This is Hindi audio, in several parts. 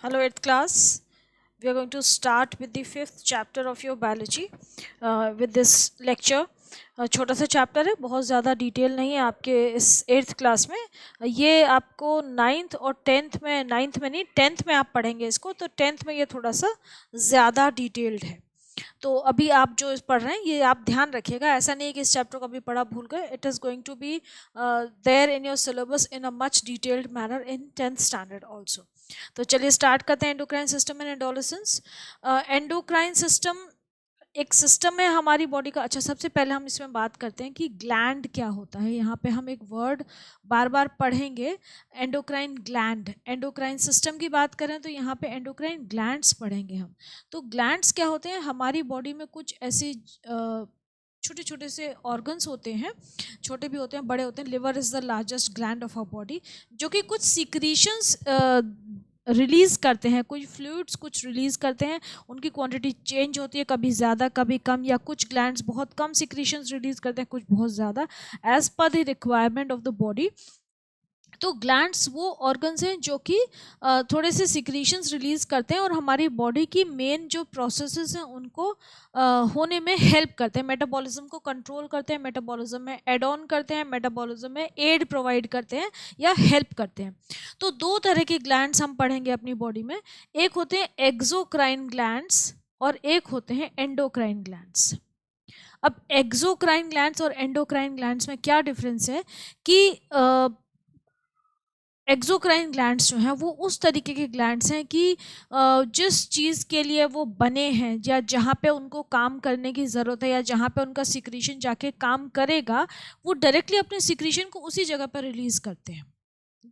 Hello, 8th class. We are going to start with the 5th chapter of your biology with this lecture. छोटा सा चैप्टर है, बहुत ज़्यादा डिटेल नहीं है आपके इस 8th क्लास में. ये आपको 9th और 10th में, 9th में नहीं 10th में आप पढ़ेंगे इसको, तो 10th में ये थोड़ा सा ज़्यादा डिटेल्ड है. तो अभी आप जो पढ़ रहे हैं ये आप ध्यान रखिएगा, ऐसा नहीं है कि इस चैप्टर को अभी पढ़ा भूल गए. It is going to be there in your syllabus in a much detailed manner in 10th standard also. तो चलिए स्टार्ट करते हैं. Endocrine system and adolescence. Endocrine system एक सिस्टम है हमारी बॉडी का. अच्छा, सबसे पहले हम इसमें बात करते हैं कि ग्लैंड क्या होता है. यहाँ पे हम एक वर्ड बार बार पढ़ेंगे, एंडोक्राइन ग्लैंड. एंडोक्राइन सिस्टम की बात करें तो यहाँ पे एंडोक्राइन ग्लैंड्स पढ़ेंगे हम. तो ग्लैंड्स क्या होते हैं? हमारी बॉडी में कुछ ऐसे छोटे छोटे से ऑर्गन्स होते हैं, छोटे भी होते हैं बड़े होते हैं. Liver is the largest gland of our body, जो कि कुछ सिक्रीशंस रिलीज़ करते हैं, कुछ फ्लूइड्स कुछ रिलीज़ करते हैं. उनकी क्वांटिटी चेंज होती है, कभी ज़्यादा कभी कम, या कुछ ग्लैंड्स बहुत कम सिक्रीशंस रिलीज़ करते हैं, कुछ बहुत ज़्यादा, as per the requirement of the body. तो ग्लैंड्स वो ऑर्गन्स हैं जो कि थोड़े से सिक्रीशंस रिलीज़ करते हैं और हमारी बॉडी की मेन जो प्रोसेसेस हैं उनको होने में हेल्प करते हैं. मेटाबॉलिज्म को कंट्रोल करते हैं, मेटाबॉलिज्म में एड ऑन करते हैं, मेटाबॉलिज्म में एड प्रोवाइड करते हैं या हेल्प करते हैं. तो दो तरह के ग्लैंड्स हम पढ़ेंगे अपनी बॉडी में. एक होते हैं एक्सोक्राइन ग्लैंड्स और एक होते हैं एंडोक्राइन ग्लैंड्स. अब एक्सोक्राइन ग्लैंड्स और एंडोक्राइन ग्लैंड्स में क्या डिफरेंस है कि एक्सोक्राइन ग्लैंड्स जो हैं वो उस तरीके के ग्लैंड्स हैं कि जिस चीज़ के लिए वो बने हैं या जहाँ पे उनको काम करने की ज़रूरत है या जहाँ पे उनका सिक्रीशन जाके काम करेगा, वो डायरेक्टली अपने सिक्रीशन को उसी जगह पर रिलीज़ करते हैं.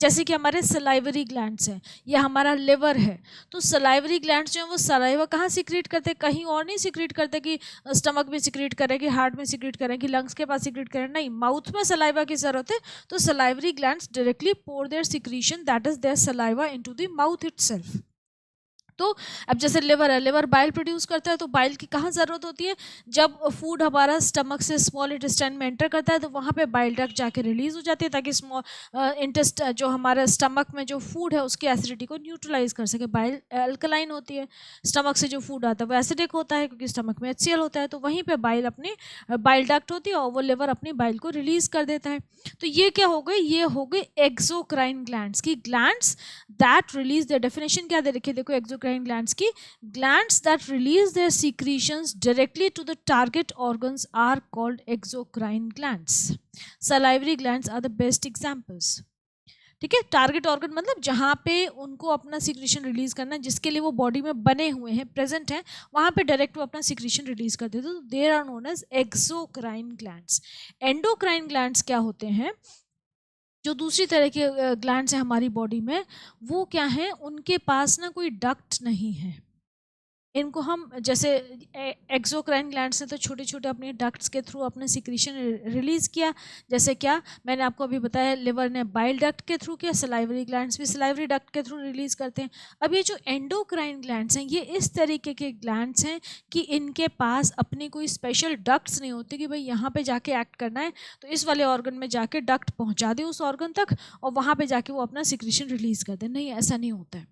जैसे कि हमारे सलाइवरी ग्लैंड्स हैं या हमारा लिवर है. तो सलाइवरी ग्लैंड्स जो हैं वो सलाइवा कहाँ सिक्रीट करते हैं? कहीं और नहीं सिक्रीट करते कि स्टमक में सिक्रीट करेगी, हार्ट में सिक्रीट करेगी, लंग्स के पास सिक्रीट करें, नहीं, माउथ में सलाइवा की ज़रूरत है. तो salivary glands directly pour their secretion, that is their saliva into the mouth itself. तो अब जैसे लिवर है, लिवर बाइल प्रोड्यूस करता है. तो बाइल की कहाँ ज़रूरत होती है? जब फूड हमारा स्टमक से स्मॉल इंटेस्टाइन में एंटर करता है तो वहाँ पे बाइल डक्ट जाके रिलीज हो जाती है, ताकि स्मॉल इंटेस्ट जो हमारे स्टमक में जो फूड है उसकी एसिडिटी को न्यूट्रलाइज कर सके. बाइल अल्कलाइन होती है, स्टमक से जो फूड आता है वो एसिडिक होता है क्योंकि स्टमक में HCl होता है. तो वहीं पर बाइल अपनी बाइल डक्ट होती है और वो लिवर अपनी बाइल को रिलीज कर देता है. तो ये क्या हो गई? ये हो गई एक्सोक्राइन ग्लैंड्स की. Glands that release the definition क्या दे रखी है देखो एक्सोक्राइन ग्लैंड्स की. Glands that release their secretions directly to the target organs are called exocrine glands. Salivary glands are the best examples. ठीक है, टारगेट ऑर्गन मतलब जहाँ पे उनको अपना सिक्रीशन रिलीज करना है, जिसके लिए वो बॉडी में बने हुए हैं, प्रेजेंट हैं, वहाँ पे डायरेक्ट वो अपना सिक्रीशन रिलीज कर देते हैं. तो there are known as exocrine glands. Endocrine glands क्या होते हैं? जो दूसरी तरह के ग्लैंड्स हैं हमारी बॉडी में, वो क्या हैं? उनके पास ना कोई डक्ट नहीं है. इनको हम जैसे एक्सोक्राइन ग्लैंड्स ने तो छोटे छोटे अपने डक्ट्स के थ्रू अपने सिक्रीशन रिलीज़ किया. जैसे क्या मैंने आपको अभी बताया, लिवर ने बाइल डक्ट के थ्रू किया, सलाइवरी ग्लैंड्स भी सलाइवरी डक्ट के थ्रू रिलीज़ करते हैं. अब ये जो एंडोक्राइन ग्लैंड्स हैं ये इस तरीके के ग्लैंड्स हैं कि इनके पास अपनी कोई स्पेशल डक्ट्स नहीं होती कि भाई यहाँ पे जाके एक्ट करना है तो इस वाले ऑर्गन में जाके डक्ट पहुँचा दे उस ऑर्गन तक और वहाँ पे जाके वो अपना सिक्रीशन रिलीज़ कर दे. नहीं, ऐसा नहीं होता है.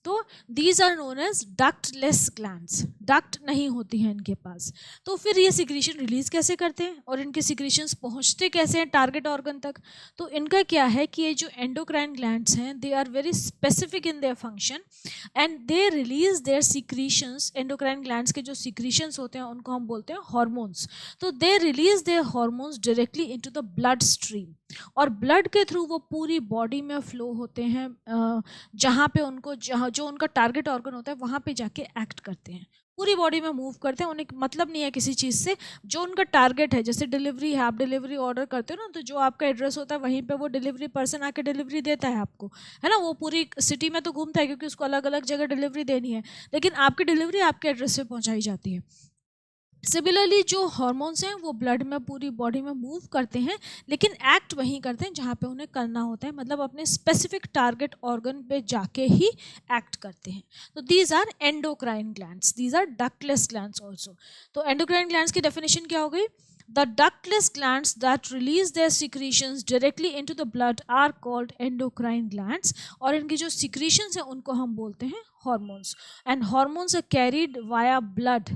तो these are known as ductless glands. Duct नहीं होती हैं इनके पास. तो फिर ये सिक्रीशन रिलीज कैसे करते हैं और इनके सिक्रीशंस पहुंचते कैसे हैं टारगेट ऑर्गन तक? तो इनका क्या है कि ये जो एंडोक्राइन ग्लैंड्स हैं they are very specific in their function and they release their secretions. Endocrine glands के जो सिक्रीशंस होते हैं उनको हम बोलते हैं हार्मोन्स. तो दे release there hormones directly into the blood stream और ब्लड के थ्रू वो पूरी बॉडी में फ्लो होते हैं. जहाँ पे उनको जहाँ जो उनका टारगेट ऑर्गन होता है वहाँ पे जाके एक्ट करते हैं, पूरी बॉडी में मूव करते हैं. उन्हें मतलब नहीं है किसी चीज़ से. जो उनका टारगेट है, जैसे डिलीवरी है, आप डिलीवरी ऑर्डर करते हो ना, तो जो आपका एड्रेस होता है वहीं पे वो डिलीवरी पर्सन आके डिलीवरी देता है आपको, है ना. वो पूरी सिटी में तो घूमता है क्योंकि उसको अलग अलग जगह डिलीवरी देनी है, लेकिन आपकी डिलीवरी आपके एड्रेस पे पहुँचाई जाती है. सिमिलरली जो हार्मोन्स हैं वो ब्लड में पूरी बॉडी में मूव करते हैं, लेकिन एक्ट वहीं करते हैं जहाँ पे उन्हें करना होता है, मतलब अपने स्पेसिफिक टारगेट ऑर्गन पे जाके ही एक्ट करते हैं. तो these are endocrine glands, these are ductless glands also. तो एंडोक्राइन ग्लैंड्स की डेफिनेशन क्या हो गई? The ductless glands that release their secretions directly into the blood are called endocrine glands. और इनकी जो secretions हैं उनको हम बोलते हैं hormones. And hormones are carried via blood.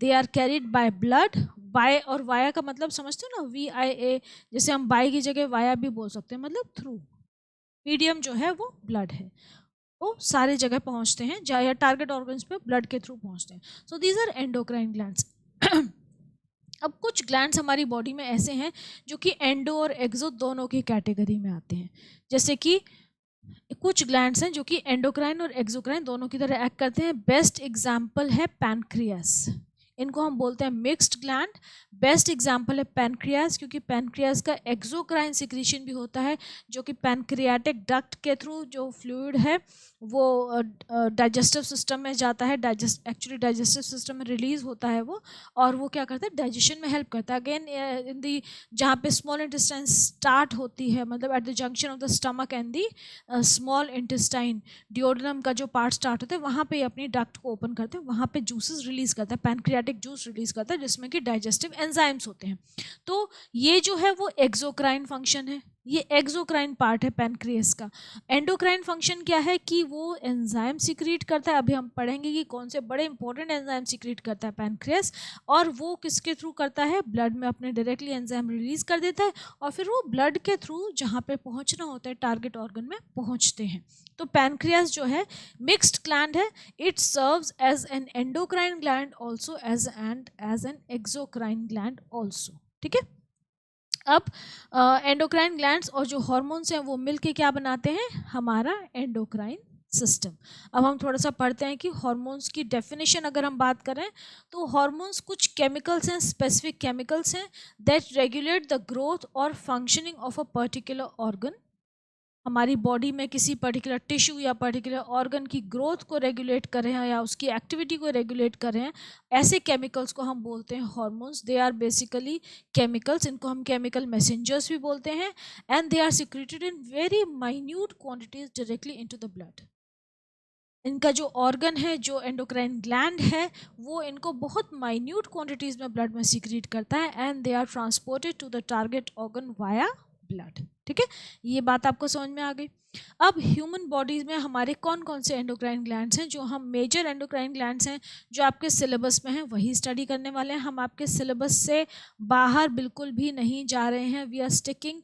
They are carried by blood. by और via का मतलब समझते हो ना, VIA, जैसे हम by की जगह via भी बोल सकते हैं, मतलब through. मीडियम जो है वो ब्लड है, वो सारे जगह पहुंचते हैं, या टारगेट ऑर्गन्स पे ब्लड के थ्रू पहुंचते हैं. So these are endocrine glands. अब कुछ ग्लैंड्स हमारी बॉडी में ऐसे हैं जो कि एंडो और एक्सो दोनों की कैटेगरी में आते हैं. जैसे कि कुछ ग्लैंड्स हैं जो कि एंडोक्राइन और एक्सोक्राइन दोनों की तरह एक्ट करते हैं. बेस्ट एग्जाम्पल है पैनक्रियास. इनको हम बोलते हैं मिक्स्ड ग्लैंड. बेस्ट एग्जाम्पल है पैनक्रियास, क्योंकि पैनक्रियास का एक्सोक्राइन सिक्रीशन भी होता है जो कि पैनक्रियाटिक डक्ट के थ्रू जो फ्लूइड है वो डाइजेस्टिव सिस्टम में जाता है. एक्चुअली डाइजेस्टिव सिस्टम में रिलीज होता है वो, और वो क्या करता है, डाइजेशन में हेल्प करता है. अगेन इन दी जहाँ पे स्मॉल इंटेस्टाइन स्टार्ट होती है, मतलब at the junction of the stomach and the small intestine, duodenum का जो पार्ट स्टार्ट होता है, वहाँ पे अपनी डक्ट को ओपन करते हैं, वहाँ पे जूसेस रिलीज करता है, पैनक्रियाटिक जूस रिलीज करता है जिसमें कि डाइजेस्टिव एंजाइम्स होते हैं. तो ये जो है वो एक्सोक्राइन फंक्शन है, ये एक्सोक्राइन पार्ट है पैनक्रियास का. एंडोक्राइन फंक्शन क्या है कि वो एंजाइम सिक्रीट करता है. अभी हम पढ़ेंगे कि कौन से बड़े इंपॉर्टेंट एंजाइम सिक्रीट करता है पैनक्रियास, और वो किसके थ्रू करता है, ब्लड में अपने डायरेक्टली एंजाइम रिलीज कर देता है, और फिर वो ब्लड के थ्रू जहाँ पे पहुँचना होता है टारगेट ऑर्गन में पहुँचते हैं. तो पैनक्रियास जो है मिक्स्ड ग्लैंड है. It serves as an endocrine gland also as an exocrine gland also. ठीक है. अब एंडोक्राइन ग्लैंड्स और जो हॉर्मोन्स हैं वो मिलके क्या बनाते हैं, हमारा एंडोक्राइन सिस्टम. अब हम थोड़ा सा पढ़ते हैं कि हॉर्मोन्स की डेफिनेशन अगर हम बात करें तो हॉर्मोन्स कुछ केमिकल्स हैं, स्पेसिफिक केमिकल्स हैं दैट रेगुलेट द ग्रोथ और functioning of a particular organ. हमारी बॉडी में किसी पर्टिकुलर टिश्यू या पर्टिकुलर ऑर्गन की ग्रोथ को रेगुलेट कर रहे हैं या उसकी एक्टिविटी को रेगुलेट कर रहे हैं, ऐसे केमिकल्स को हम बोलते हैं hormones. They are basically chemicals. इनको हम केमिकल मैसेंजर्स भी बोलते हैं. And they are secreted in very minute quantities directly into the blood. इनका जो ऑर्गन है, जो एंडोक्राइन ग्लैंड है, वो इनको बहुत माइन्यूट क्वांटिटीज में ब्लड में सिक्रीट करता है, and they are transported to the target organ via blood. ठीक है, ये बात आपको समझ में आ गई. अब ह्यूमन बॉडीज में हमारे कौन कौन से एंडोक्राइन ग्लैंड्स हैं, जो हम मेजर एंडोक्राइन ग्लैंड्स हैं जो आपके सिलेबस में हैं वही स्टडी करने वाले हैं. हम आपके सिलेबस से बाहर बिल्कुल भी नहीं जा रहे हैं. We are sticking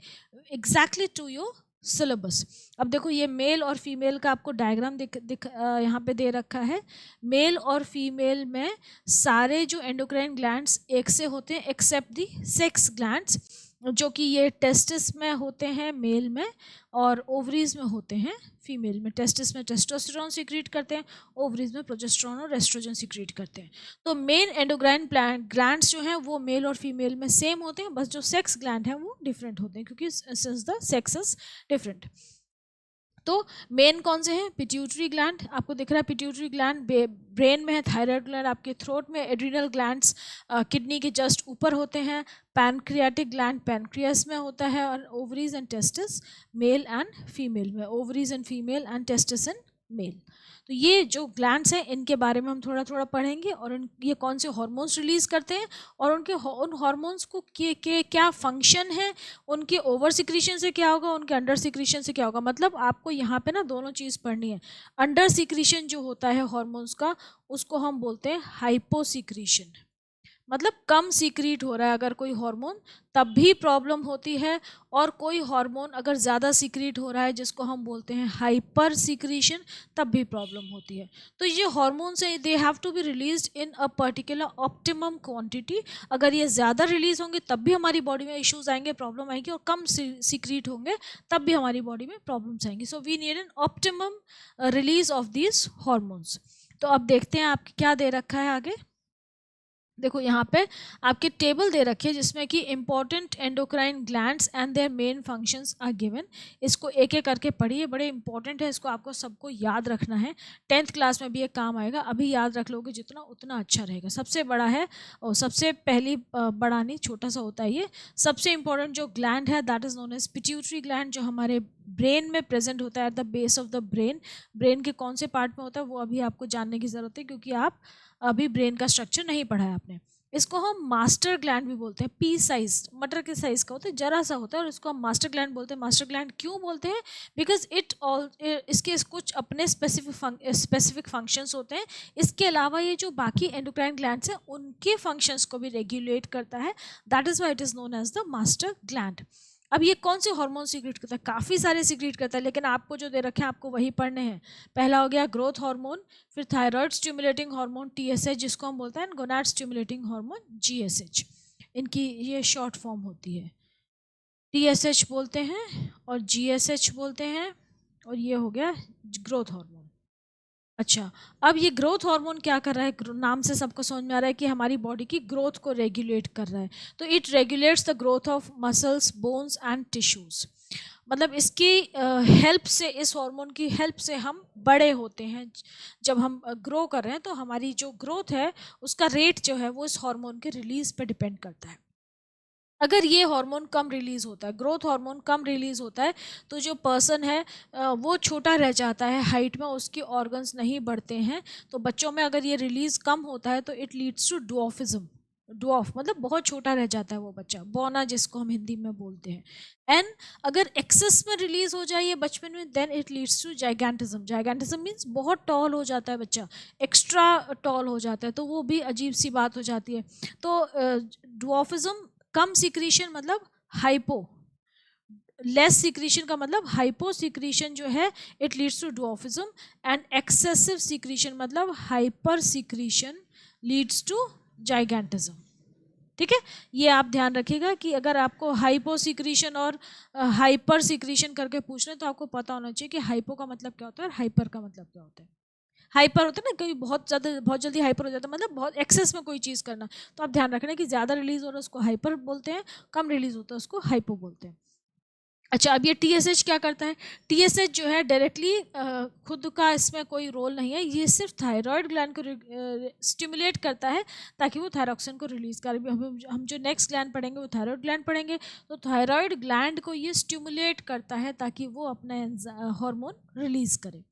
exactly to your syllabus. अब देखो ये मेल और फीमेल का आपको डायग्राम यहाँ पे दे रखा है. मेल और फीमेल में सारे जो एंडोक्राइन ग्लैंड्स एक से होते हैं एक्सेप्ट दी सेक्स ग्लैंड्स, जो कि ये टेस्टिस में होते हैं मेल में और ओवरीज में होते हैं फीमेल में. टेस्टिस में टेस्टोस्टेरोन सिक्रीट करते हैं, ओवरीज में प्रोजेस्टेरोन और एस्ट्रोजन सिक्रीट करते हैं. तो मेन एंडोक्राइन ग्लैंड्स जो हैं वो मेल और फीमेल में सेम होते हैं, बस जो सेक्स ग्लैंड हैं वो डिफरेंट होते हैं क्योंकि since the sex is different. तो मेन कौन से हैं, पिट्यूटरी ग्लैंड आपको दिख रहा है. पिट्यूटरी ग्लैंड ब्रेन में है. थायराइड ग्लैंड आपके थ्रोट में. एड्रिनल ग्लैंड्स किडनी के जस्ट ऊपर होते हैं. पैनक्रियाटिक ग्लैंड पैनक्रियास में होता है. और ovaries and testis male and female में. Ovaries and female and testis and male. तो ये जो ग्लैंड्स हैं इनके बारे में हम थोड़ा थोड़ा पढ़ेंगे, और ये कौन से हार्मोन्स रिलीज करते हैं और उनके उन हार्मोन्स को के क्या फंक्शन है, उनके ओवर सिक्रीशन से क्या होगा, उनके अंडर सिक्रीशन से क्या होगा. मतलब आपको यहाँ पे ना दोनों चीज़ पढ़नी है. अंडर सिक्रीशन जो होता है हार्मोन्स का उसको हम बोलते हैं हाइपोसिक्रीशन, मतलब कम सीक्रीट हो रहा है अगर कोई हार्मोन तब भी प्रॉब्लम होती है, और कोई हार्मोन अगर ज़्यादा सीक्रीट हो रहा है जिसको हम बोलते हैं हाइपर सीक्रीशन तब भी प्रॉब्लम होती है. तो ये हार्मोन्स हैं, they have to be released in a particular optimum quantity. अगर ये ज़्यादा रिलीज होंगे तब भी हमारी बॉडी में इश्यूज आएंगे, प्रॉब्लम आएगी, और कम सीक्रीट होंगे तब भी हमारी बॉडी में प्रॉब्लम्स आएंगी. So we need an optimum release of these hormones. तो अब देखते हैं आपके क्या दे रखा है आगे. देखो यहाँ पे आपके टेबल दे रखी है जिसमें कि important endocrine glands and their main functions are given. इसको एक एक करके पढ़िए, बड़े इंपॉर्टेंट है, इसको आपको सबको याद रखना है. 10th क्लास में भी ये काम आएगा. अभी याद रख लोगे जितना उतना अच्छा रहेगा. सबसे बड़ा है और सबसे पहली बड़ा नहीं छोटा सा होता है ये. सबसे इंपॉर्टेंट जो ग्लैंड है that is known as pituitary gland, जो हमारे ब्रेन में प्रेजेंट होता है at the base of the brain. Brain के कौन से पार्ट में होता है वो अभी आपको जानने की ज़रूरत है क्योंकि आप अभी ब्रेन का स्ट्रक्चर नहीं पढ़ा है आपने. इसको हम मास्टर ग्लैंड भी बोलते हैं। पी साइज, मटर के साइज का होता है, जरा सा होता है, और इसको हम मास्टर ग्लैंड बोलते हैं। मास्टर ग्लैंड क्यों बोलते हैं? बिकॉज इट ऑल इसके कुछ अपने स्पेसिफिक फंक्शंस होते हैं। इसके अलावा ये जो बाकी एंडोक्राइन ग्लैंड्स हैं उनके फंक्शंस को भी रेगुलेट करता है। That is why it is known as the master gland. अब ये कौन से हार्मोन सीक्रेट करता है? काफ़ी सारे सीक्रेट करता है, लेकिन आपको जो दे रखे हैं आपको वही पढ़ने हैं। पहला हो गया ग्रोथ हार्मोन, फिर थायराइड स्टिमुलेटिंग हार्मोन TSH जिसको हम बोलते हैं, गोनाड स्टिमुलेटिंग हार्मोन GSH। इनकी ये शॉर्ट फॉर्म होती है। TSH बोलते हैं और GSH बोलते हैं, और ये हो गया ग्रोथ हार्मोन। अच्छा, अब ये ग्रोथ हार्मोन क्या कर रहा है? नाम से सबको समझ में आ रहा है कि हमारी बॉडी की ग्रोथ को रेगुलेट कर रहा है। तो it regulates the growth of muscles, bones and tissues. मतलब इसकी हेल्प से, इस हार्मोन की हेल्प से हम बड़े होते हैं। जब हम ग्रो कर रहे हैं तो हमारी जो ग्रोथ है उसका रेट जो है वो इस हार्मोन के रिलीज पे डिपेंड करता है। अगर ये हार्मोन कम रिलीज होता है, ग्रोथ हार्मोन कम रिलीज होता है, तो जो पर्सन है वो छोटा रह जाता है हाइट में, उसकी ऑर्गन्स नहीं बढ़ते हैं। तो बच्चों में अगर ये रिलीज कम होता है तो इट लीड्स टू डुआफिज्म। डुआफ मतलब बहुत छोटा रह जाता है वो बच्चा, बौना जिसको हम हिंदी में बोलते हैं। एंड अगर एक्सेस में रिलीज हो जाए ये बचपन में, then it leads to gigantism. Gigantism means बहुत टॉल हो जाता है बच्चा, एक्स्ट्रा टॉल हो जाता है, तो वो भी अजीब सी बात हो जाती है। तो डुआफिज्म, कम सिक्रीशन मतलब हाइपो, लेस सिक्रीशन का मतलब हाइपो सिक्रीशन जो है it leads to dwarfism. And excessive secretion मतलब hyper secretion leads to gigantism. ठीक है, ये आप ध्यान रखिएगा कि अगर आपको हाइपो सिक्रीशन और हाइपर सिक्रीशन करके पूछ रहे हैं तो आपको पता होना चाहिए कि हाइपो का मतलब क्या होता है और हाइपर का मतलब क्या होता है। हाइपर होता है ना, कोई बहुत जल्दी हाइपर हो जाता है, मतलब बहुत एक्सेस में कोई चीज़ करना। तो आप ध्यान रखना कि ज़्यादा रिलीज हो रहा है उसको हाइपर बोलते हैं, कम रिलीज होता है उसको हाइपो बोलते हैं। अच्छा, अब ये TSH क्या करता है? TSH जो है डायरेक्टली खुद का इसमें कोई रोल नहीं है, ये सिर्फ थायराइड ग्लैंड को स्टिमुलेट करता है ताकि वो थायरॉक्सिन को रिलीज करे। हम जो नेक्स्ट ग्लैंड पढ़ेंगे वो थायराइड ग्लैंड पढ़ेंगे। तो थायराइड ग्लैंड को ये स्टिमुलेट करता है ताकि वो अपना हार्मोन रिलीज करे।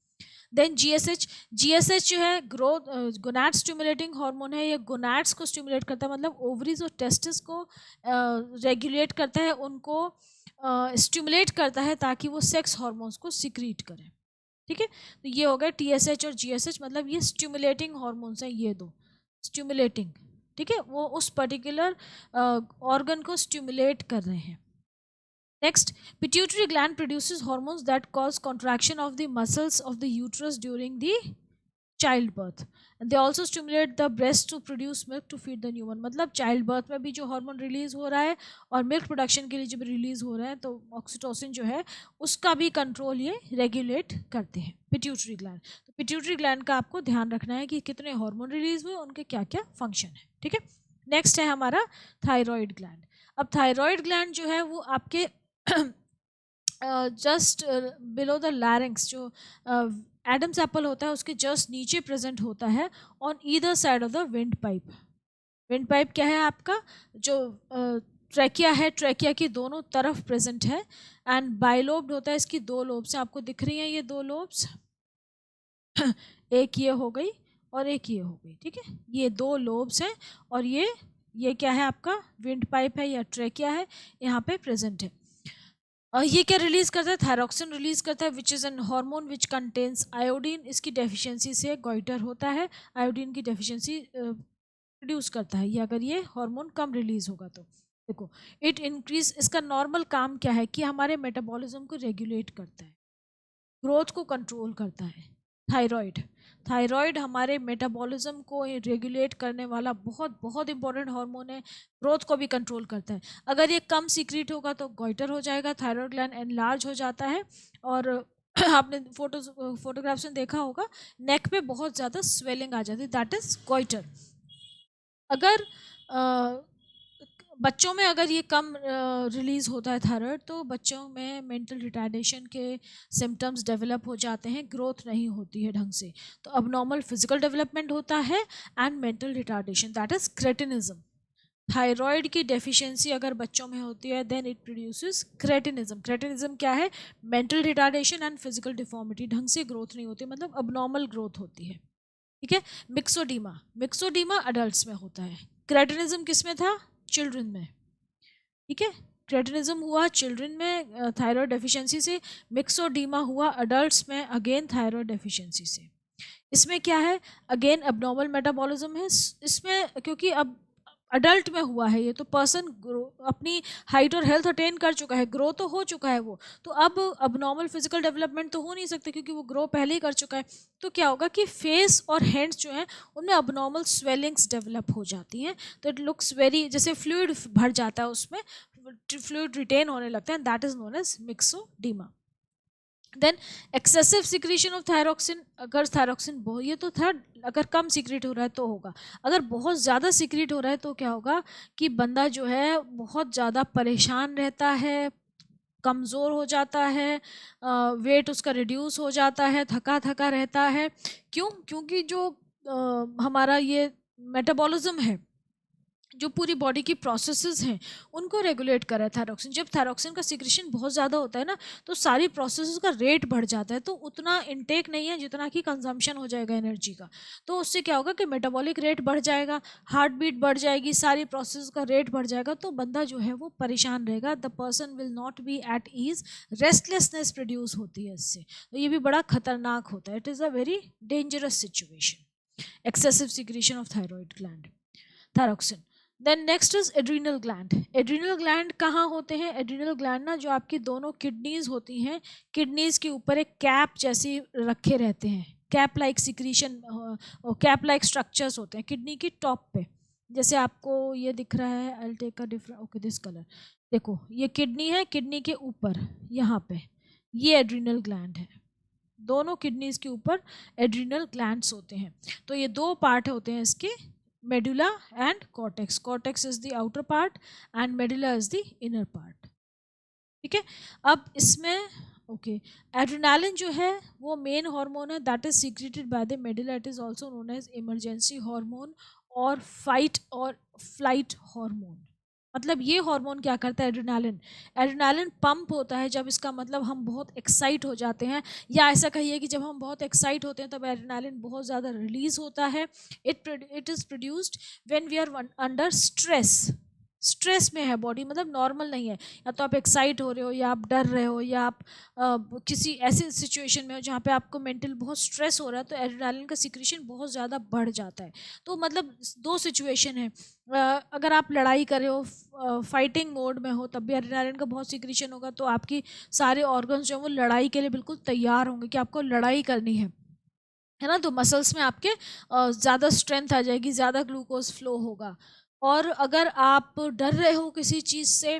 देन GSH जो है ग्रोथ गोनाड स्टिमुलेटिंग हार्मोन है। ये गोनाड्स को स्टिमुलेट करता है, मतलब ओवरीज और टेस्टिस को रेगुलेट करता है, उनको स्टिमुलेट करता है ताकि वो सेक्स हार्मोन्स को सिक्रीट करें। ठीक है, तो ये हो गया TSH और GSH, मतलब ये स्टिमुलेटिंग हार्मोन्स हैं ये दो, स्टिमुलेटिंग। ठीक है, वो उस पर्टिकुलर ऑर्गन को स्टिमुलेट कर रहे हैं। Next, pituitary gland produces hormones that cause contraction of the muscles of the uterus during the childbirth. And they also stimulate the breast to produce milk to feed the newborn. मतलब चाइल्ड बर्थ में भी जो हार्मोन रिलीज हो रहा है और मिल्क प्रोडक्शन के लिए जब रिलीज हो रहा है तो ऑक्सीटोसिन जो है उसका भी कंट्रोल ये रेगुलेट करते हैं पिट्यूटरी ग्लैंड। तो पिट्यूटरी ग्लैंड का आपको ध्यान रखना है कि कितने हार्मोन रिलीज हुए, उनके क्या क्या फंक्शन है। ठीक है, नेक्स्ट है हमारा थायराइड ग्लैंड। अब थायराइड ग्लैंड जो है वो आपके जस्ट बिलो द लैरिंक्स, जो एडम्स एप्पल होता है उसके जस्ट नीचे प्रेजेंट होता है on either side of the wind pipe. Wind pipe क्या है आपका? जो ट्रैकिया है, ट्रैकिया की दोनों तरफ प्रेजेंट है। एंड बाइलोब्ड होता है, इसकी दो लोब्स हैं, आपको दिख रही हैं ये दो लोब्स एक ये हो गई और एक ये हो गई। ठीक है, ये दो लोब्स हैं और ये क्या है आपका? विंड पाइप है या ट्रैकिया है, यहाँ पे प्रेजेंट है। ये क्या रिलीज करता है? थायरॉक्सिन रिलीज करता है, which is an hormone which contains iodine. इसकी डेफिशिएंसी से गोइटर होता है, आयोडीन की डेफिशिएंसी प्रोड्यूस करता है ये, अगर ये हार्मोन कम रिलीज होगा तो। देखो, इट इंक्रीज, इसका नॉर्मल काम क्या है कि हमारे मेटाबॉलिज्म को रेगुलेट करता है, ग्रोथ को कंट्रोल करता है। थायराइड, थायराइड हमारे मेटाबॉलिज्म को रेगुलेट करने वाला बहुत बहुत इंपॉर्टेंट हार्मोन है, ग्रोथ को भी कंट्रोल करता है। अगर ये कम सीक्रेट होगा तो गोइटर हो जाएगा, थायराइड ग्लैंड एनलार्ज हो जाता है। और आपने फोटोग्राफ्स में देखा होगा नेक पे बहुत ज़्यादा स्वेलिंग आ जाती है, दैट इज गोइटर। अगर बच्चों में अगर ये कम रिलीज होता है थायराइड, तो बच्चों में मेंटल रिटार्डेशन के सिम्टम्स डेवलप हो जाते हैं, ग्रोथ नहीं होती है ढंग से, तो अब नॉर्मल फिजिकल डेवलपमेंट होता है and mental retardation, that is cretinism. Thyroid की डेफिशिएंसी अगर बच्चों में होती है then it produces cretinism. Cretinism क्या है? Mental retardation and physical deformity, ढंग से ग्रोथ नहीं होती, मतलब अब नॉर्मल ग्रोथ होती है। ठीक है। मिक्सोडीमा, मिक्सोडीमा अडल्ट्स में होता है। क्रेटिनिज्म किस में था? चिल्ड्रन में। ठीक है, क्रेटिनिज्म हुआ चिल्ड्रन में थायराइड डेफिशिएंसी से, मिक्सोडीमा हुआ अडल्ट्स में अगेन थायराइड डेफिशिएंसी से। इसमें क्या है, अगेन एब्नॉर्मल मेटाबॉलिज्म है इसमें, क्योंकि अब अडल्ट में हुआ है ये, तो पर्सन अपनी हाइट और हेल्थ अटेन कर चुका है, ग्रो तो हो चुका है वो, तो अब अबनॉर्मल फिजिकल डेवलपमेंट तो हो नहीं सकते क्योंकि वो ग्रो पहले ही कर चुका है। तो क्या होगा कि फेस और हैंड्स जो हैं उनमें अबनॉर्मल स्वेलिंग्स डेवलप हो जाती हैं, तो इट लुक्स वेरी, जैसे फ्लूइड भर जाता है उसमें, फ्लूइड रिटेन होने लगता है, that is known as myxoedema. Then excessive secretion of thyroxine, अगर थायरोक्सिन बहुत, ये तो था अगर कम सिक्रीट हो रहा है तो होगा, अगर बहुत ज़्यादा सिक्रीट हो रहा है तो क्या होगा कि बंदा जो है बहुत ज़्यादा परेशान रहता है, कमज़ोर हो जाता है, वेट उसका रिड्यूस हो जाता है, थका थका रहता है। क्यों? क्योंकि जो हमारा ये मेटाबॉलिज्म है, जो पूरी बॉडी की प्रोसेसेस हैं उनको रेगुलेट कर रहा है थायरोक्सिन। जब थायरोक्सिन का सिक्रेशन बहुत ज़्यादा होता है ना, तो सारी प्रोसेसेस का रेट बढ़ जाता है, तो उतना इनटेक नहीं है जितना कि कंजम्पशन हो जाएगा एनर्जी का। तो उससे क्या होगा कि मेटाबॉलिक रेट बढ़ जाएगा, हार्ट बीट बढ़ जाएगी, सारी प्रोसेस का रेट बढ़ जाएगा, तो बंदा जो है वो परेशान रहेगा, the person will not be at ease, restlessness produce होती है इससे। तो ये भी बड़ा खतरनाक होता है, it is a very dangerous situation, excessive secretion of thyroid gland, thyroxine. Then next is adrenal gland. Adrenal gland कहाँ होते हैं? एड्रीनल ग्लैंड ना, जो आपकी दोनों किडनीज होती हैं, किडनीज के ऊपर एक कैप जैसी रखे रहते हैं, cap like secretion, cap like structures होते हैं किडनी की टॉप पे, जैसे आपको ये दिख रहा है, I will take a different, okay this colour, देखो ये किडनी है, किडनी के ऊपर यहाँ पे ये एड्रीनल ग्लैंड है, दोनों किडनीज के ऊपर एड्रीनल ग्लैंड्स होते हैं। तो ये दो पार्ट होते हैं इसके, medulla and cortex, cortex is the outer part and medulla is the inner part. ठीक है, अब इसमें ओके, एड्रेनालिन जो है वो मेन हार्मोन है, that is secreted by the medulla, it is also known as emergency hormone or fight और फ्लाइट हार्मोन। मतलब ये हार्मोन क्या करता है, एड्रेनालिन, एड्रेनालिन पंप होता है जब, इसका मतलब हम बहुत एक्साइट हो जाते हैं, या ऐसा कहिए कि जब हम बहुत एक्साइट होते हैं तब एड्रेनालिन बहुत ज़्यादा रिलीज होता है। It is produced when we are under stress, stress में है बॉडी, मतलब नॉर्मल नहीं है, या तो आप एक्साइट हो रहे हो, या आप डर रहे हो, या आप किसी ऐसी सिचुएशन में हो जहाँ पे आपको मेंटल बहुत स्ट्रेस हो रहा है, तो एड्रेनालिन का सिक्रीशन बहुत ज़्यादा बढ़ जाता है। तो मतलब दो सिचुएशन है, अगर आप लड़ाई कर रहे हो, फाइटिंग मोड में हो, तब भी एड्रेनालिन का बहुत सिक्रीशन होगा, तो आपकी सारे ऑर्गन्स जो हैं वो लड़ाई के लिए बिल्कुल तैयार होंगे कि आपको लड़ाई करनी है ना, तो मसल्स में आपके ज़्यादा स्ट्रेंथ आ जाएगी, ज़्यादा ग्लूकोज फ्लो होगा। और अगर आप डर रहे हो किसी चीज़ से,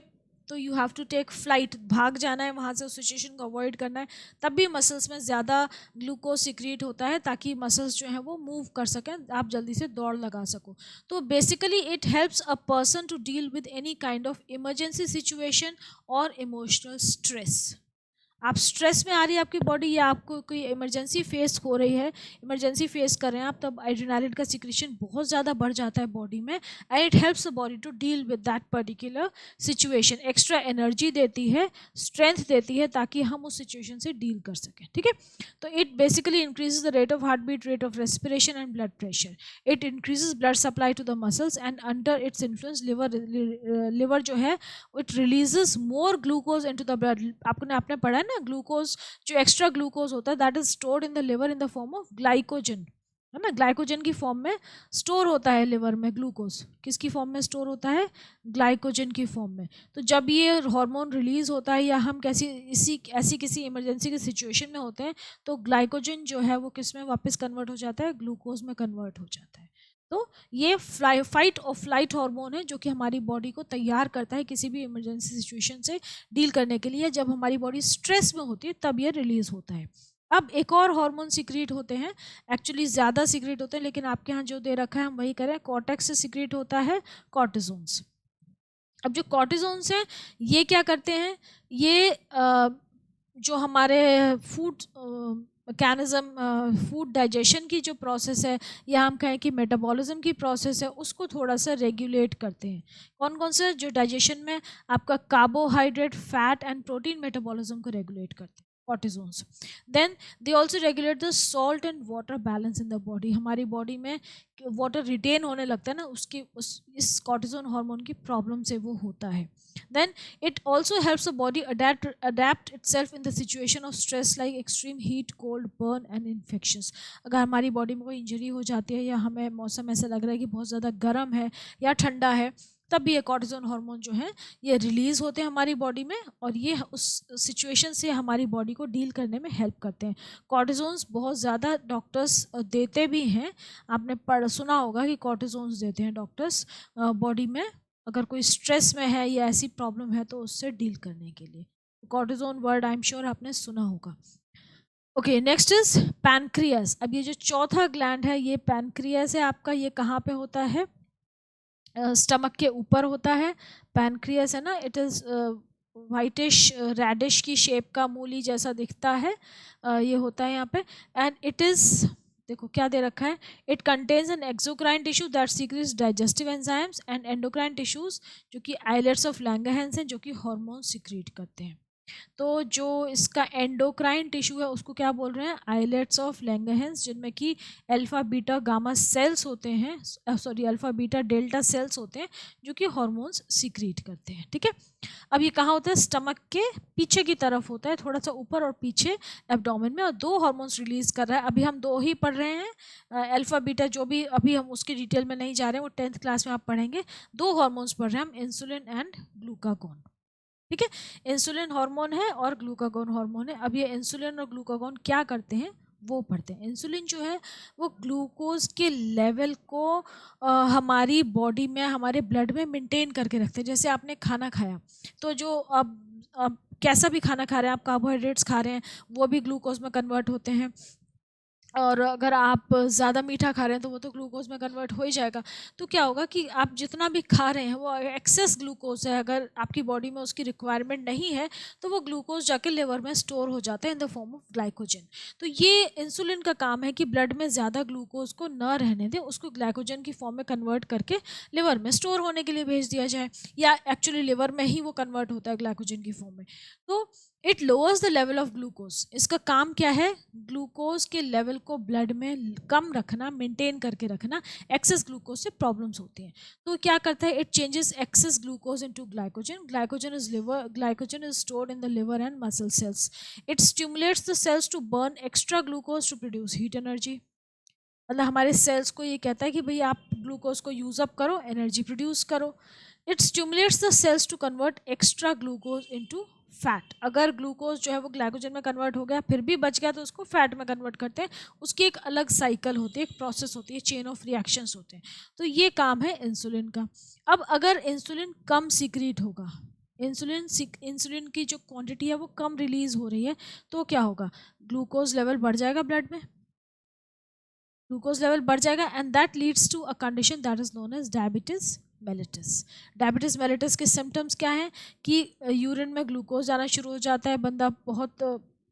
तो you have to take flight, भाग जाना है वहाँ से, उस सिचुएशन को अवॉइड करना है, तब भी मसल्स में ज़्यादा ग्लूकोज सिक्रीट होता है ताकि मसल्स जो हैं वो मूव कर सकें, आप जल्दी से दौड़ लगा सको। तो basically it helps a person to deal with any kind of emergency situation और इमोशनल स्ट्रेस। आप स्ट्रेस में आ रही है आपकी बॉडी, या आपको कोई इमरजेंसी फेस हो रही है, इमरजेंसी फेस कर रहे हैं आप, तब एड्रेनालिन का सिक्रीशन बहुत ज़्यादा बढ़ जाता है बॉडी में, and it helps the body to deal with that particular situation, extra energy देती है, स्ट्रेंथ देती है, ताकि हम उस सिचुएशन से डील कर सकें। ठीक है, तो it basically increases the rate of heart beat, rate of respiration and blood pressure, it increases blood supply to the muscles, and under its influence liver जो है it releases more glucose into the blood. आपने पढ़ा है ना, ग्लूकोज जो एक्स्ट्रा ग्लूकोज होता है that is stored in the liver in the form of glycogen, है ना, ग्लाइकोजन की फॉर्म में स्टोर होता है लिवर में ग्लूकोज, किसकी फॉर्म में स्टोर होता है, ग्लाइकोजन की फॉर्म में। तो जब ये हार्मोन रिलीज होता है, या हम ऐसी किसी इमरजेंसी की सिचुएशन में होते हैं, तो ग्लाइकोजन जो है वो किस में वापस कन्वर्ट हो जाता है, ग्लूकोज में कन्वर्ट हो जाता है। तो ये फाइट और फ्लाइट हार्मोन है जो कि हमारी बॉडी को तैयार करता है किसी भी इमरजेंसी सिचुएशन से डील करने के लिए। जब हमारी बॉडी स्ट्रेस में होती है तब ये रिलीज होता है। अब एक और हार्मोन सिक्रीट होते हैं, एक्चुअली ज़्यादा सिक्रीट होते हैं, लेकिन आपके यहाँ जो दे रखा है हम वही करें, कॉर्टेक्स से सिक्रीट होता है कॉर्टिसोन्स। अब जो कॉर्टिसोन्स हैं ये क्या करते हैं, ये जो हमारे फूड मैकेनिज्म, फूड डाइजेशन की जो प्रोसेस है, या हम कहें कि मेटाबॉलिज्म की प्रोसेस है, उसको थोड़ा सा रेगुलेट करते हैं। कौन कौन से? जो डाइजेशन में आपका carbohydrate, fat and protein metabolism को रेगुलेट करते हैं। cortisones. Then they also regulate the salt and water balance in the body. हमारी बॉडी में वाटर रिटेन होने लगता है ना, उसकी इस कॉर्टिसोन हार्मोन की प्रॉब्लम से वो होता है. Then it also helps the body adapt itself in the situation of stress like extreme heat, cold, burn and infections. अगर हमारी बॉडी में कोई इंजरी हो जाती है या हमें मौसम ऐसा लग रहा है कि बहुत ज़्यादा गर्म है या ठंडा है, तब भी ये कॉर्टिसोन हार्मोन जो है ये रिलीज़ होते हैं हमारी बॉडी में, और ये उस सिचुएशन से हमारी बॉडी को डील करने में हेल्प करते हैं. कॉर्टिसोन्स बहुत ज़्यादा डॉक्टर्स देते भी हैं. आपने सुना होगा कि कॉर्टिसोन्स देते हैं डॉक्टर्स बॉडी में अगर कोई स्ट्रेस में है या ऐसी प्रॉब्लम है तो उससे डील करने के लिए. Cortisone word I am sure आपने सुना होगा. Okay, next is pancreas. अब ये जो चौथा ग्लैंड है ये पैनक्रियास है आपका. ये कहाँ पे होता है? स्टमक के ऊपर होता है. पैनक्रियास है ना, इट इज़ वाइटिश रेडिश की शेप का, मूली जैसा दिखता है. ये होता है यहाँ पे. एंड इट इज़, देखो क्या दे रखा है, it contains an exocrine tissue that secrets digestive enzymes and endocrine tissues जो कि आइलेट्स ऑफ लैंगरहैंस हैं जो कि हार्मोन सीक्रेट करते हैं. तो जो इसका एंडोक्राइन टिश्यू है उसको क्या बोल रहे हैं? आइलेट्स ऑफ लैंगरहैंस, जिनमें कि अल्फा बीटा गामा सेल्स होते हैं, sorry alpha beta delta sales होते हैं जो कि हार्मोन्स सीक्रेट करते हैं. ठीक है. अब ये कहाँ होता है? स्टमक के पीछे की तरफ होता है, थोड़ा सा ऊपर और पीछे एब्डोमेन में, और दो हार्मोन्स रिलीज कर रहा है. अभी हम दो ही पढ़ रहे हैं, अल्फा बीटा जो भी, अभी हम उसकी डिटेल में नहीं जा रहे हैं, वो 10th क्लास में आप पढ़ेंगे. दो हार्मोन्स पढ़ रहे हैं हम, इंसुलिन एंड ग्लूकागोन. ठीक है. इंसुलिन हार्मोन है और ग्लूकागोन हार्मोन है. अब ये इंसुलिन और ग्लूकागोन क्या करते हैं वो पढ़ते हैं. इंसुलिन जो है वो ग्लूकोज के लेवल को हमारी बॉडी में, हमारे ब्लड में मेंटेन करके रखते हैं. जैसे आपने खाना खाया तो जो अब कैसा भी खाना खा रहे हैं आप, कार्बोहाइड्रेट्स खा रहे हैं, वो भी ग्लूकोज में कन्वर्ट होते हैं. और अगर आप ज़्यादा मीठा खा रहे हैं तो वो तो ग्लूकोज में कन्वर्ट हो ही जाएगा. तो क्या होगा कि आप जितना भी खा रहे हैं वो एक्सेस ग्लूकोज है, अगर आपकी बॉडी में उसकी रिक्वायरमेंट नहीं है तो वो ग्लूकोज जाके लिवर में स्टोर हो जाता है in the form of glycogen. तो ये इंसुलिन का काम है कि ब्लड में ज़्यादा ग्लूकोज को न रहने दे, उसको ग्लाइकोजन की फॉर्म में कन्वर्ट करके लिवर में स्टोर होने के लिए भेज दिया जाए, या एक्चुअली लिवर में ही वो कन्वर्ट होता है ग्लाइकोजन की फॉर्म में. तो it lowers the level of glucose. इसका काम क्या है? ग्लूकोज के लेवल को ब्लड में कम रखना, मेंटेन करके रखना. एक्सेस ग्लूकोज से प्रॉब्लम्स होती हैं. तो क्या करता है? It changes excess glucose into glycogen. Glycogen is stored in the liver and muscle cells. It stimulates the cells to burn extra glucose to produce heat energy. मतलब हमारे सेल्स को ये कहता है कि भाई आप ग्लूकोज को यूज अप करो, एनर्जी प्रोड्यूस करो. It stimulates the cells to convert extra glucose into fat. अगर ग्लूकोज जो है वो ग्लाइकोजन में कन्वर्ट हो गया फिर भी बच गया तो उसको फैट में कन्वर्ट करते हैं. उसकी एक अलग साइकिल होती है, एक प्रोसेस होती है, चेन ऑफ रिएक्शंस होते हैं. तो ये काम है इंसुलिन का. अब अगर इंसुलिन कम सीक्रेट होगा, इंसुलिन की जो क्वांटिटी है वो कम रिलीज हो रही है, तो क्या होगा? ग्लूकोज लेवल बढ़ जाएगा ब्लड में, ग्लूकोज लेवल बढ़ जाएगा, and that leads to a condition that is known as diabetes mellitus. Diabetes mellitus के सिम्टम्स क्या हैं? कि यूरिन में ग्लूकोज जाना शुरू हो जाता है, बंदा बहुत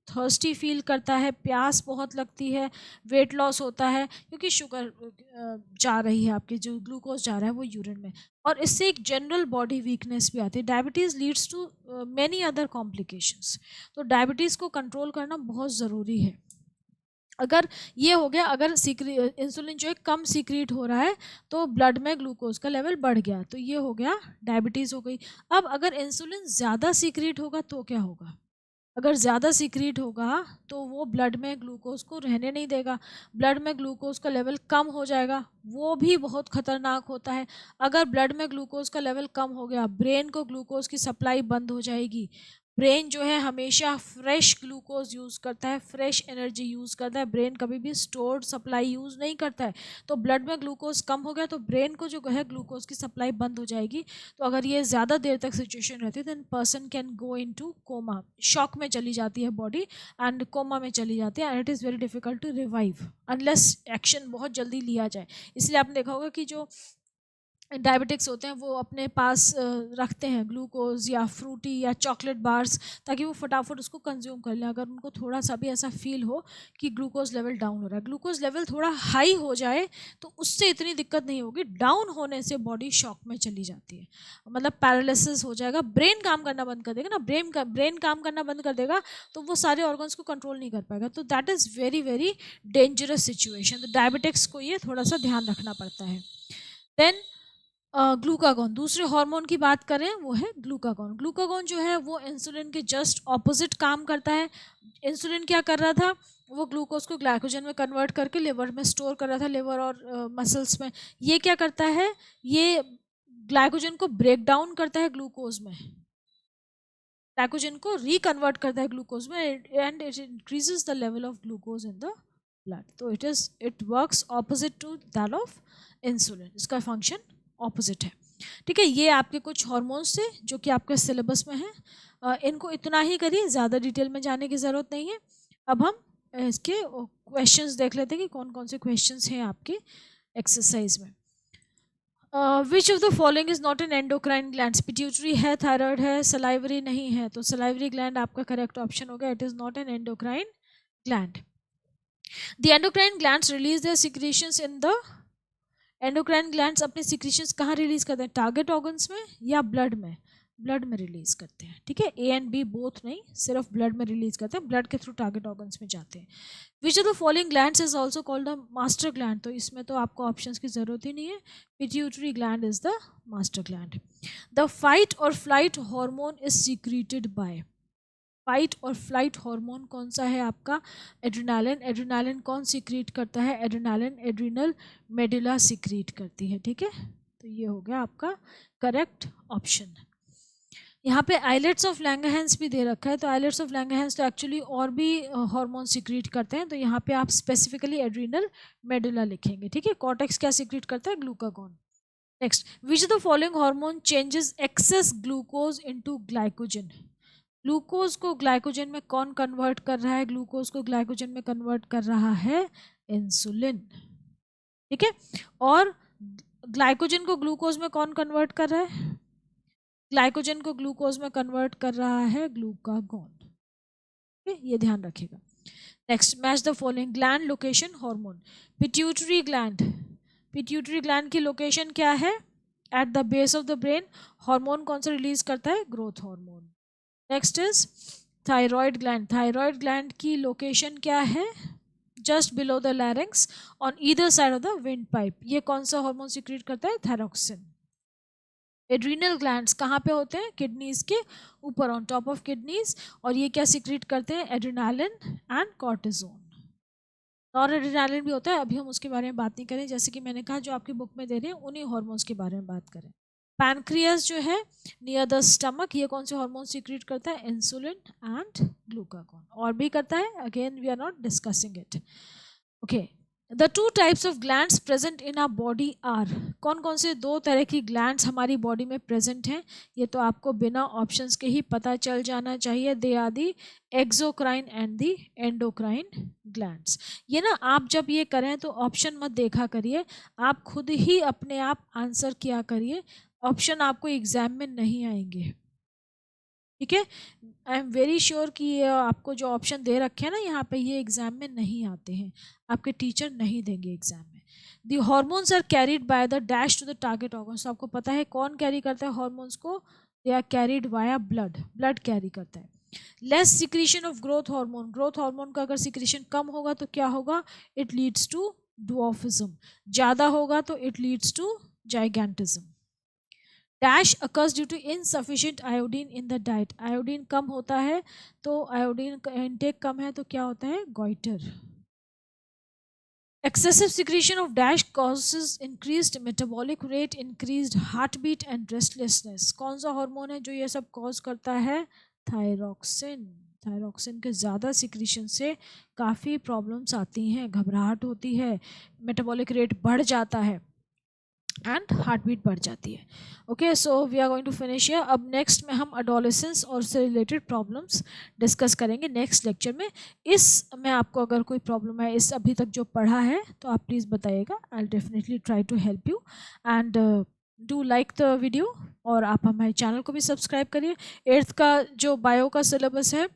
थर्स्टी फील करता है, प्यास बहुत लगती है, वेट लॉस होता है क्योंकि शुगर जा रही है, आपकी जो ग्लूकोज जा रहा है वो यूरिन में, और इससे एक जनरल बॉडी वीकनेस भी आती है. Diabetes leads to many other complications. तो डायबिटीज़ को कंट्रोल करना बहुत ज़रूरी है. अगर ये हो गया, अगर इंसुलिन जो है कम सीक्रेट हो रहा है तो ब्लड में ग्लूकोज का लेवल बढ़ गया, तो ये हो गया डायबिटीज़ हो गई. अब अगर इंसुलिन ज़्यादा सीक्रेट होगा तो क्या होगा? अगर ज़्यादा सीक्रेट होगा तो वो ब्लड में ग्लूकोज को रहने नहीं देगा, ब्लड में ग्लूकोज का लेवल कम हो जाएगा, वो भी बहुत ख़तरनाक होता है. अगर ब्लड में ग्लूकोज का लेवल कम हो गया, ब्रेन को ग्लूकोज की सप्लाई बंद हो जाएगी. ब्रेन जो है हमेशा फ्रेश ग्लूकोज यूज़ करता है, फ्रेश एनर्जी यूज़ करता है, ब्रेन कभी भी स्टोर्ड सप्लाई यूज़ नहीं करता है. तो ब्लड में ग्लूकोज कम हो गया तो ब्रेन को जो है ग्लूकोज की सप्लाई बंद हो जाएगी. तो अगर ये ज़्यादा देर तक सिचुएशन रहती है then person can go into coma. Shock में चली जाती है बॉडी, एंड कोमा में चली जाती है, and it is very difficult to revive unless action बहुत जल्दी लिया जाए. इसलिए आपने देखा होगा कि जो डायबिटिक्स होते हैं वो अपने पास रखते हैं ग्लूकोज या फ्रूटी या चॉकलेट बार्स, ताकि वो फटाफट उसको कंज्यूम कर लें। अगर उनको थोड़ा सा भी ऐसा फील हो कि ग्लूकोज लेवल डाउन हो रहा है, ग्लूकोज लेवल थोड़ा हाई हो जाए तो उससे इतनी दिक्कत नहीं होगी, डाउन होने से बॉडी शॉक में चली जाती है, मतलब पैरालिसिस हो जाएगा, ब्रेन काम करना बंद कर देगा ना, ब्रेन काम करना बंद कर देगा तो वो सारे ऑर्गन्स को कंट्रोल नहीं कर पाएगा। तो that is very very dangerous situation. तो डायबिटिक्स को ये थोड़ा सा ध्यान रखना पड़ता है। देन ग्लूकागॉन, दूसरे हार्मोन की बात करें वो है ग्लूकागॉन। ग्लूकागॉन जो है वो इंसुलिन के जस्ट ऑपोजिट काम करता है। इंसुलिन क्या कर रहा था, वो ग्लूकोज को ग्लाइकोजन में कन्वर्ट करके लिवर में स्टोर कर रहा था, लिवर और मसल्स में। ये क्या करता है, ये ग्लाइकोजन को ब्रेक डाउन करता है ग्लूकोज में, ग्लाइकोजन को रिकन्वर्ट करता है ग्लूकोज में, and it increases the level of glucose in the blood. तो it works opposite to that of insulin, इसका फंक्शन ऑपोजिट है। ठीक है, ये आपके कुछ हॉर्मोन्स थे जो कि आपके सिलेबस में हैं। इनको इतना ही करिए, ज़्यादा डिटेल में जाने की ज़रूरत नहीं है। अब हम इसके क्वेश्चंस देख लेते हैं कि कौन कौन से क्वेश्चंस हैं आपके एक्सरसाइज में। Which of the following is not an endocrine gland? Pituitary है, थायराइड है, सलाइवरी नहीं है, तो सलाइवरी ग्लैंड आपका करेक्ट ऑप्शन होगा। It is not an endocrine gland. The endocrine glands release their secretions in the, endocrine glands अपने सिक्रीशंस कहाँ रिलीज करते हैं, टारगेट ऑर्गन्स में या ब्लड में? ब्लड में रिलीज करते हैं। ठीक है, ए एंड बी बोथ नहीं, सिर्फ ब्लड में रिलीज करते हैं, ब्लड के थ्रू टारगेट ऑर्गन्स में जाते हैं। Which of the following glands is also called the master gland? तो इसमें तो आपको ऑप्शंस की जरूरत ही नहीं है, pituitary gland is the master gland. The fight और flight hormone is secreted by, fight और फ्लाइट हार्मोन कौन सा है आपका? एड्रेनालिन। एड्रेनालिन कौन सीक्रेट करता है? एड्रेनालिन एड्रिनल मेडुला सीक्रेट करती है। ठीक है, तो ये हो गया आपका करेक्ट ऑप्शन। यहाँ पे आइलेट्स ऑफ लैंगरहैंस भी दे रखा है, तो आइलेट्स ऑफ लैंगरहैंस तो एक्चुअली और भी हार्मोन सीक्रेट करते हैं, तो यहाँ पे आप स्पेसिफिकली एड्रिनल मेडुला लिखेंगे। ठीक है, कॉर्टेक्स क्या सीक्रेट करता है? Glucagon. Next, which of the following hormone changes excess glucose into glycogen? Glucose को ग्लाइकोजन में कौन कन्वर्ट कर रहा है? ग्लूकोज को ग्लाइकोजन में कन्वर्ट कर रहा है इंसुलिन। ठीक है, और ग्लाइकोजन को ग्लूकोज में कौन कन्वर्ट कर रहा है? ग्लाइकोजन को ग्लूकोज में कन्वर्ट कर रहा है ग्लूकागॉन। ये ध्यान रखिएगा। Next, match the following gland location hormone. Pituitary gland, pituitary gland की लोकेशन क्या है? At the base of the brain. Hormone कौन सा रिलीज करता है? Growth hormone. Next is thyroid gland. Thyroid gland की लोकेशन क्या है? Just below the larynx on either side of the wind pipe. ये कौन सा हार्मोन सीक्रेट करता है? थायरोक्सिन। एड्रीनल ग्लैंड्स कहाँ पे होते हैं? किडनीज के ऊपर, ऑन टॉप ऑफ किडनीज, और ये क्या सीक्रेट करते हैं? Adrenaline and cortisone. Nor adrenaline भी होता है, अभी हम उसके बारे में बात नहीं करें, जैसे कि मैंने कहा जो आपकी बुक में दे रहे हैं उन्हीं हार्मोन्स के बारे में बात करें। पैनक्रियास जो है नियर द स्टमक, ये कौन से हार्मोन सीक्रेट करता है? Insulin and glucagon. और भी करता है, again we are not discussing it. Okay, the two types of glands present in our body are? कौन कौन से दो तरह की ग्लैंड्स हमारी बॉडी में प्रेजेंट हैं? ये तो आपको बिना ऑप्शंस के ही पता चल जाना चाहिए। They are the exocrine and the endocrine glands. ये ना आप जब ये करें तो ऑप्शन मत देखा करिए, आप खुद ही अपने आप आंसर किया करिए, ऑप्शन आपको एग्जाम में नहीं आएंगे। ठीक है, आई एम वेरी श्योर कि ये आपको जो ऑप्शन दे रखे हैं ना यहाँ पे, ये एग्जाम में नहीं आते हैं, आपके टीचर नहीं देंगे एग्जाम में। The hormones are carried by the dash to the target organs. आपको पता है कौन कैरी करता है हॉर्मोन्स को? They are carried via blood, blood carry करता है। Less secretion of growth hormone, growth hormone का अगर सिक्रीशन कम होगा तो क्या होगा? It leads to dwarfism. ज़्यादा होगा तो it leads to gigantism. Dash occurs due to insufficient iodine in the diet. Iodine कम होता है तो, आयोडीन का इंटेक कम है तो क्या होता है? Goitre. Excessive secretion of dash causes increased metabolic rate, increased heart beat and restlessness. कौन सा हार्मोन है जो ये सब कॉज करता है? थायरोक्सिन। थायरोक्सिन के ज़्यादा सिक्रीशन से काफ़ी प्रॉब्लम्स आती हैं, घबराहट होती है, मेटाबॉलिक रेट बढ़ जाता है एंड हार्ट बीट बढ़ जाती है। Okay, so we are going to finish here. अब नेक्स्ट में हम अडोलेसेंस और से रिलेटेड प्रॉब्लम्स डिस्कस करेंगे नेक्स्ट लेक्चर में। इस में आपको अगर कोई प्रॉब्लम है इस अभी तक जो पढ़ा है तो आप प्लीज़ बताइएगा, I will definitely try to help you. And do like the video, और आप हमारे चैनल को भी सब्सक्राइब करिए। 8th का जो बायो का सिलेबस है,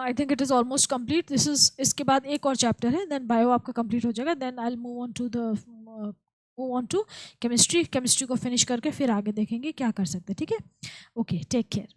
I think it is almost complete. इसके बाद एक और चैप्टर है, देन बायो आपका कंप्लीट हो जाएगा। Then I will move on to chemistry. Chemistry को फिनिश करके फिर आगे देखेंगे क्या कर सकते हैं, ठीक है। Okay, take care.